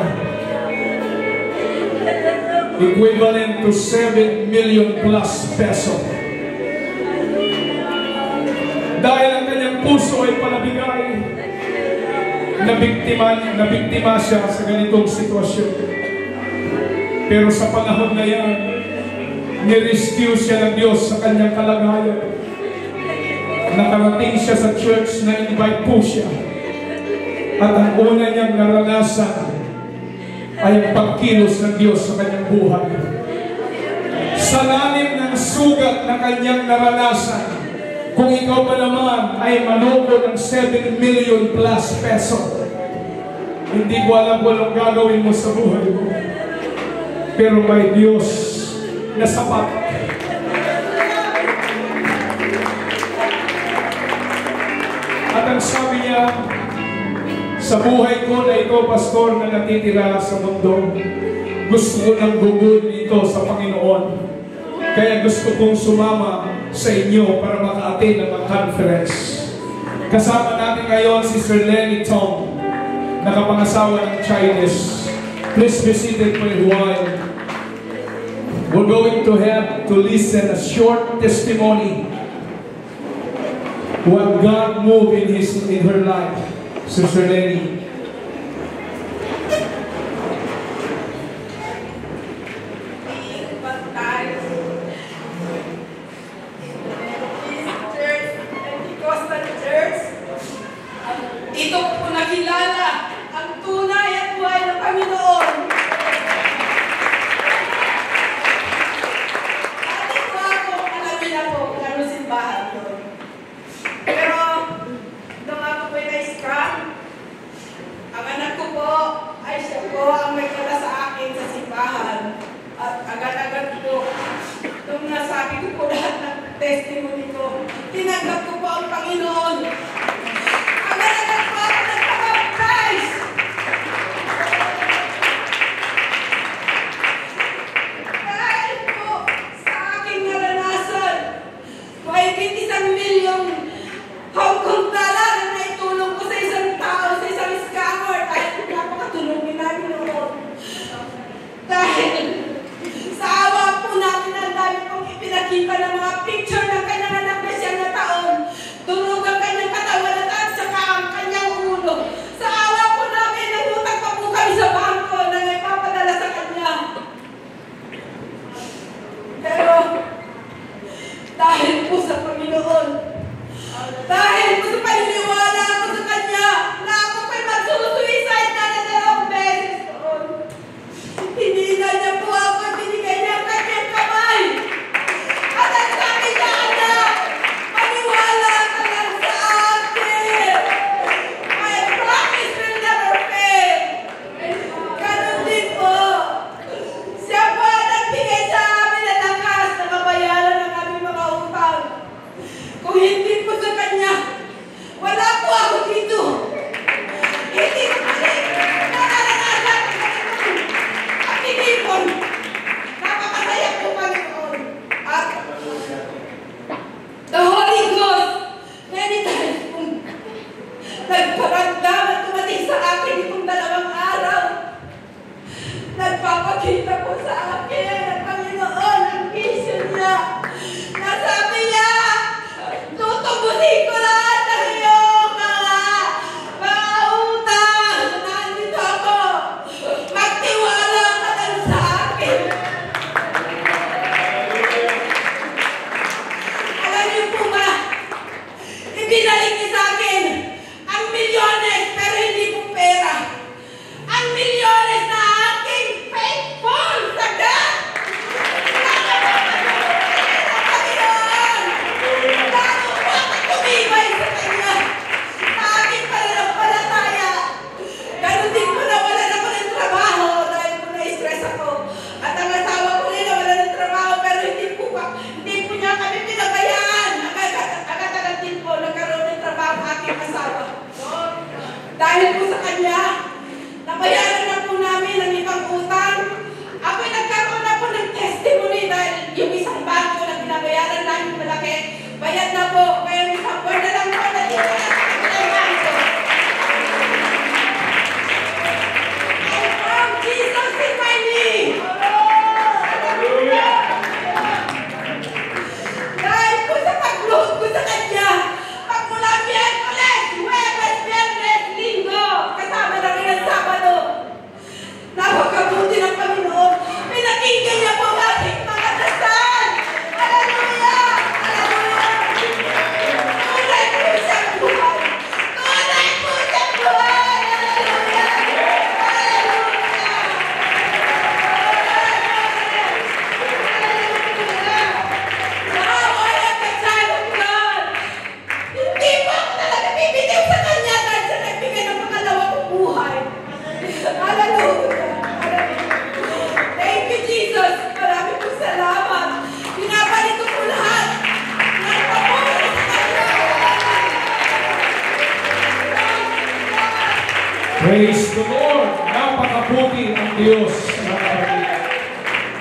Equivalent to 7 million plus peso. Dahil ang kanyang puso ay palabigay, nabiktima siya sa ganitong sitwasyon. Pero sa panahon na yan, nirescue siya ng Diyos sa kanyang kalagayan. Nakarating siya sa church na invite po siya. At ang una niyang naranasan ay ang pagkilos ng Diyos sa kanyang buhay. Sa lalim ng sugat na kanyang naranasan, kung ikaw pa naman ay manoko ng 7 million plus peso, hindi ko alam kung anong gagawin mo sa buhay mo. Pero may Diyos na sapat. At ang sabi niya, sa buhay ko na ito, pastor, na natitira sa mundo, gusto ko nang gugod dito sa Panginoon. Kaya gusto kong sumama sa inyo para maka-attend ng conference. Kasama natin ngayon si Sir Lenny Tong, nakapangasawa ng Chinese. Please be seated for a while. We're going to have to listen a short testimony what God moved in her life. Sister Lenny. Ito po nakilala ang tunay at buhay ng Panginoon. Dati po ako, alamin na po, laro simbahan doon. Pero, nung ako po na-scam, Diyos.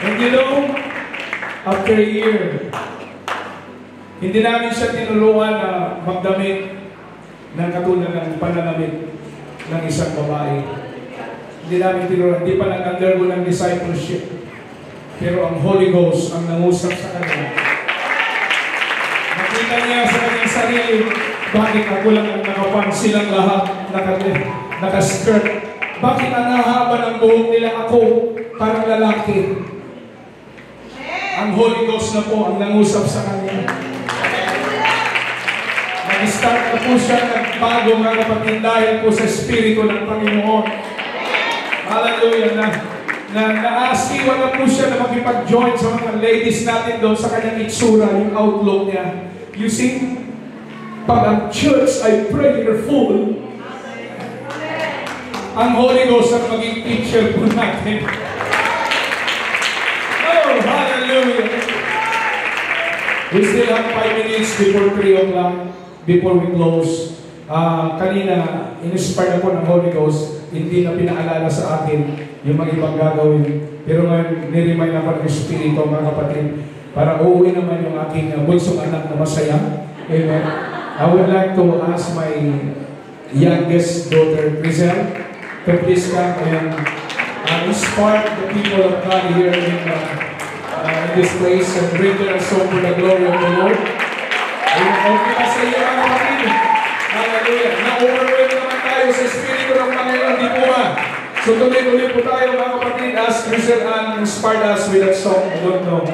And you know, after a year, hindi namin siya tinulungan na magdamit ng katulad ng pananamit ng isang babae. Hindi namin tinulungan, hindi pa nag-undergo ng discipleship. Pero ang Holy Ghost ang nangusap sa kanya. Nakita niya sa kanyang sarili, bakit ako lang ang nakapansin silang lahat, nakaskirt? Bakit ang hahaba ng buhok nila ako parang lalaki? Ang Holy Ghost na po ang nangusap sa kanya. Nag-start na po siya nagbago mga kapatid dahil po sa Espiritu ng Panginoon. Hallelujah! Naasiwa na po siya na makipag-join sa mga ladies natin doon sa kanyang itsura, yung outlook niya. You see, pag ang church ay prayerful, ang Holy Ghost ang maging teacher po natin. Oh, hallelujah! We still have 5 minutes before 3 o'clock, before we close. Kanina, in-inspired ako ng Holy Ghost, hindi na pinaalala sa akin yung mga ibang gagawin. Pero ngayon, niremind ako ng Espiritu, mga kapatid, para uuwi naman yung aking bunsong anak na masaya. Amen. I would like to ask my youngest daughter, Grisel, to please come and inspire the people of God here in this place and bring their soul for the glory of the Lord. Amen. Okay pa sa iyo, mga kapatid. Hallelujah. Na-overwhelm naman tayo sa Espiritu ng Panginoon, di po ba? So tuloy-tuloy po tayo, mga kapatid, as Grisel Ann inspired us with that song, I don't know.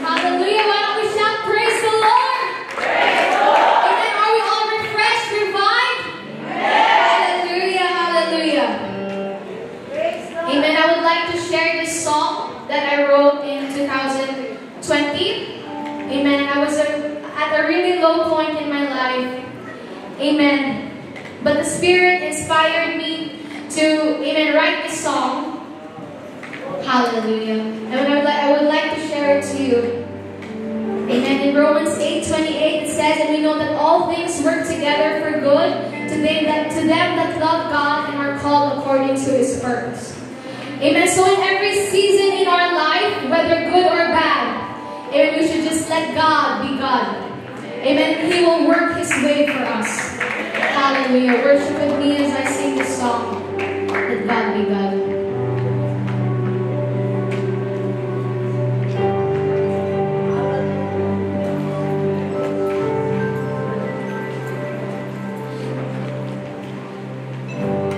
Hallelujah. Why don't we shout, praise the Lord? Praise the Lord. Amen. Are we all refreshed, revived? Hallelujah, hallelujah. Amen. I would like to share this song that I wrote in 2020. Amen. I was at a really low point in my life. Amen. But the Spirit inspired me to, amen, write this song. Hallelujah. And I would like to share it to you. Amen. In Romans 8:28 it says, and we know that all things work together for good to them that love God and are called according to His purpose. Amen. So in every season in our life, whether good or bad, amen, we should just let God be God. Amen. He will work His way for us. Hallelujah. Worship with me as I sing this song. Let God be God.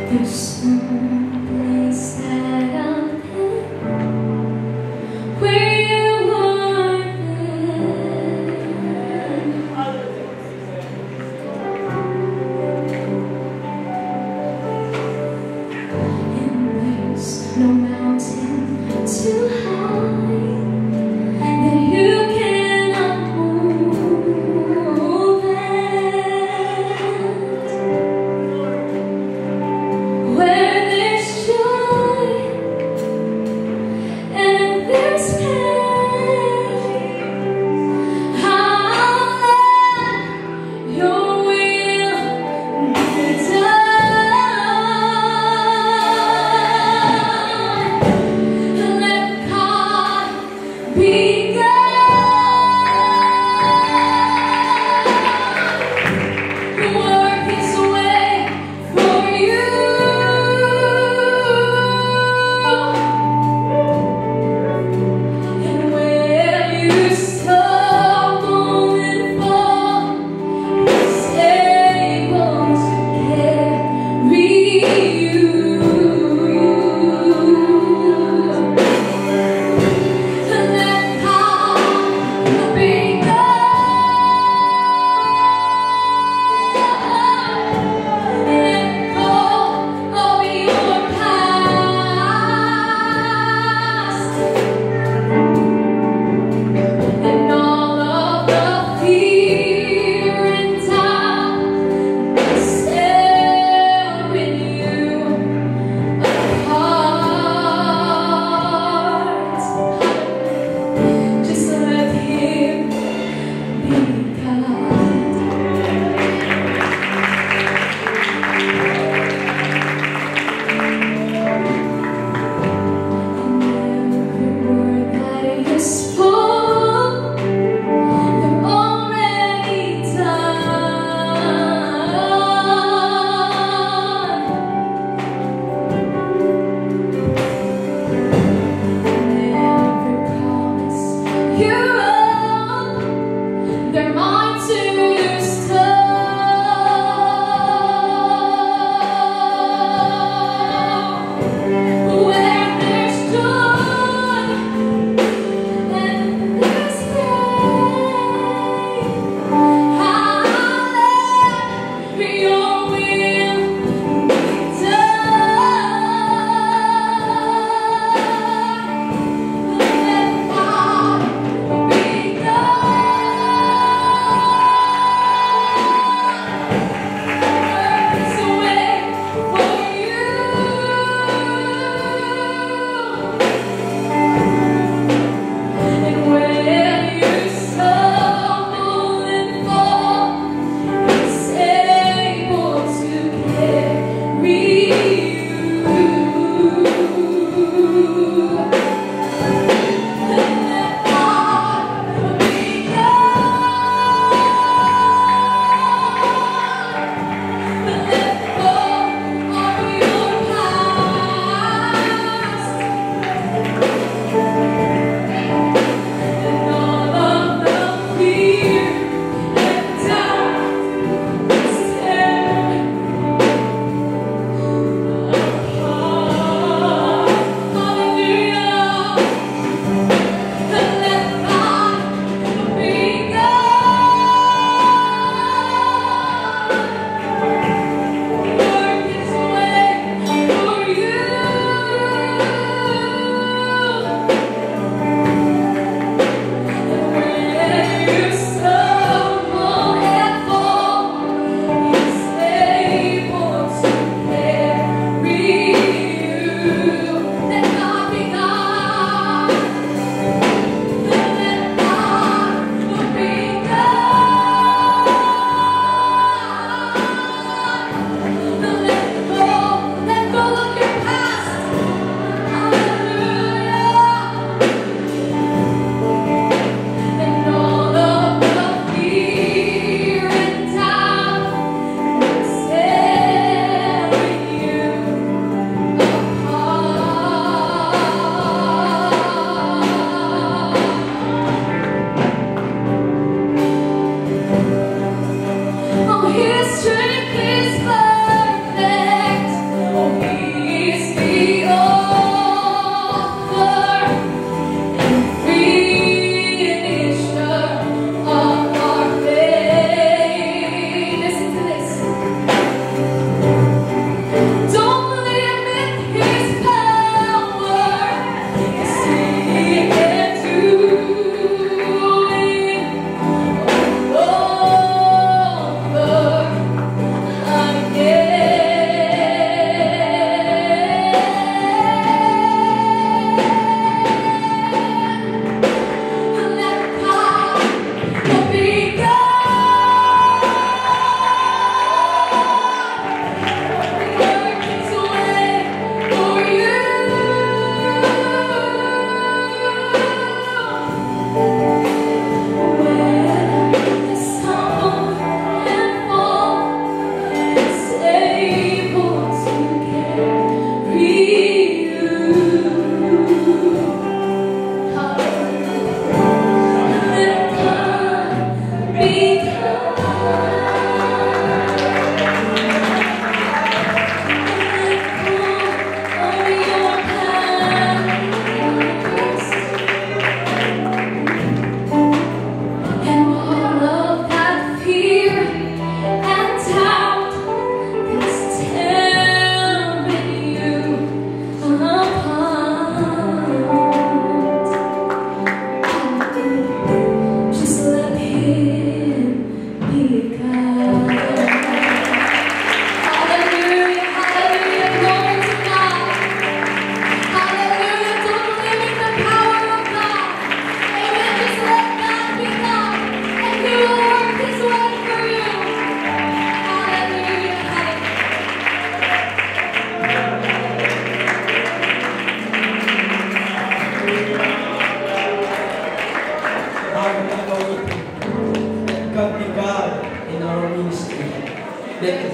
There's no place that I've been where you are there.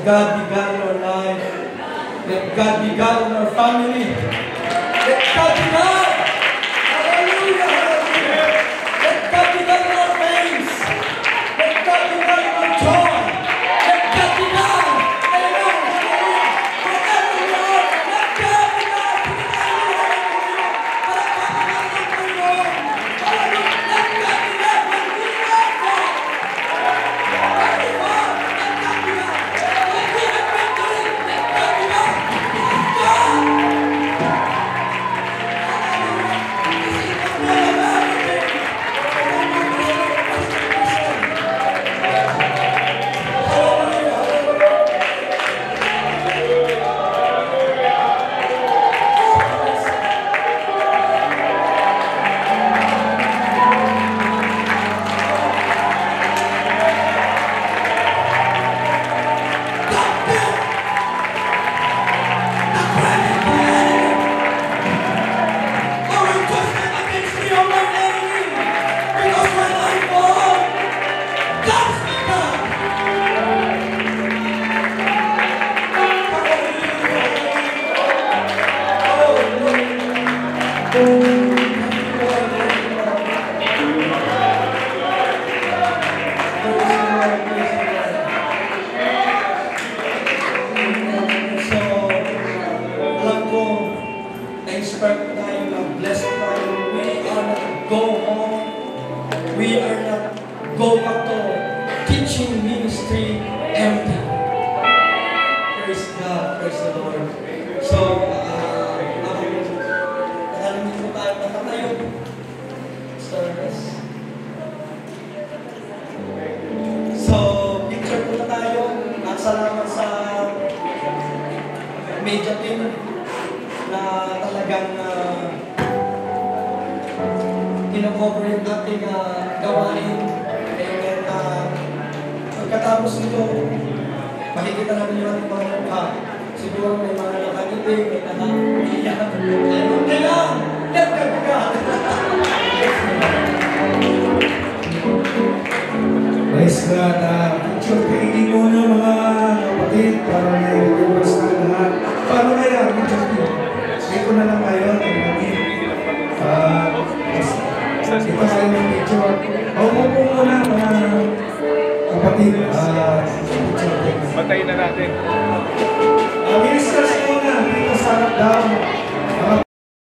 Let God be God in our life. Let God be God in our family. Let God be God. Hallelujah. Hallelujah. Let God be God in our friends. Let God be God in our joy. Let God be God. Amen. Hallelujah. Wherever we are, let God be God. Media team na talagang kino-cover yung ating gawain. And pagkatapos nito, makikita namin yung ating mga mukha. Siguro may mga nakangiti, may nakaiyak. Ano na lang? Let ka buka! Praise God. Picture kainin muna mga kapatid para may request na lahat. Paano kaya? Dito na lang kayo. Ito kayo ng picture. Umupo muna mga kapatid. Patayin na natin. Ministers muna. Dito sa harap daw.